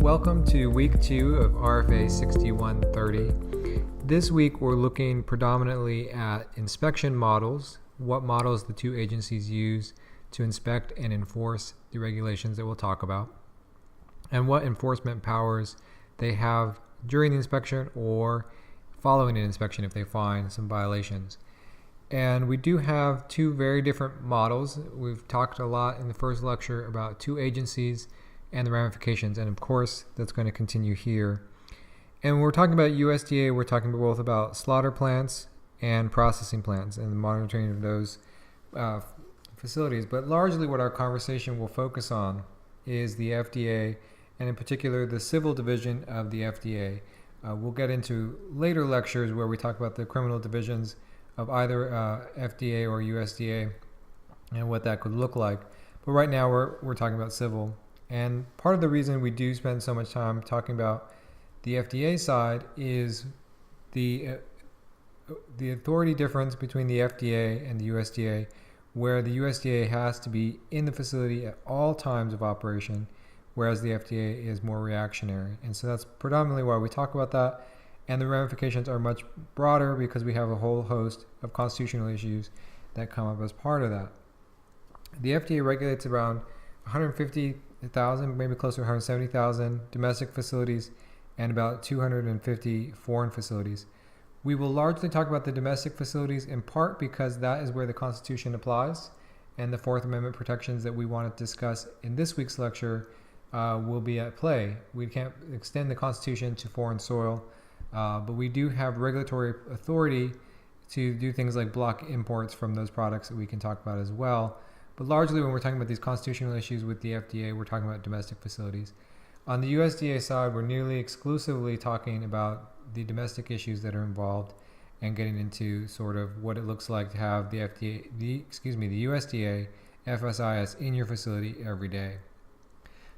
Welcome to week 2 of RFA 6130. This week we're looking predominantly at inspection models, what models the two agencies use to inspect and enforce the regulations that we'll talk about, and what enforcement powers they have during the inspection or following an inspection if they find some violations. And we do have two very different models. We've talked a lot in the first lecture about two agencies and the ramifications, and of course that's going to continue here. And when we're talking about USDA, we're talking both about slaughter plants and processing plants and the monitoring of those facilities. But largely what our conversation will focus on is the FDA, and in particular the civil division of the FDA. We'll get into later lectures where we talk about the criminal divisions of either FDA or USDA and what that could look like. But right now we're talking about civil. And part of the reason we do spend so much time talking about the FDA side is the authority difference between the FDA and the USDA, where the USDA has to be in the facility at all times of operation, whereas the FDA is more reactionary. And so that's predominantly why we talk about that. And the ramifications are much broader because we have a whole host of constitutional issues that come up as part of that. The FDA regulates around 150,000, maybe closer to 170,000 domestic facilities and about 250 foreign facilities. We will largely talk about the domestic facilities in part because that is where the Constitution applies, and the Fourth Amendment protections that we want to discuss in this week's lecture will be at play. We can't extend the Constitution to foreign soil, but we do have regulatory authority to do things like block imports from those products that we can talk about as well. But largely when we're talking about these constitutional issues with the FDA, we're talking about domestic facilities. On the USDA side, we're nearly exclusively talking about the domestic issues that are involved and getting into sort of what it looks like to have the USDA FSIS in your facility every day.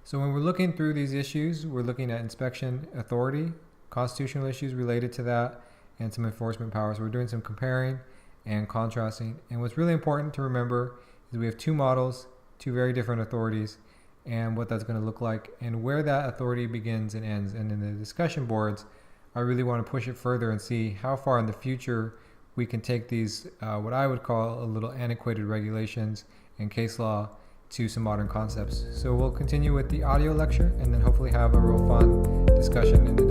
So when we're looking through these issues, we're looking at inspection authority, constitutional issues related to that, and some enforcement powers. We're doing some comparing and contrasting. And what's really important to remember is we have two models, two very different authorities, and what that's going to look like and where that authority begins and ends. And in the discussion boards, I really want to push it further and see how far in the future we can take these, what I would call a little antiquated regulations and case law to some modern concepts. So we'll continue with the audio lecture and then hopefully have a real fun discussion in the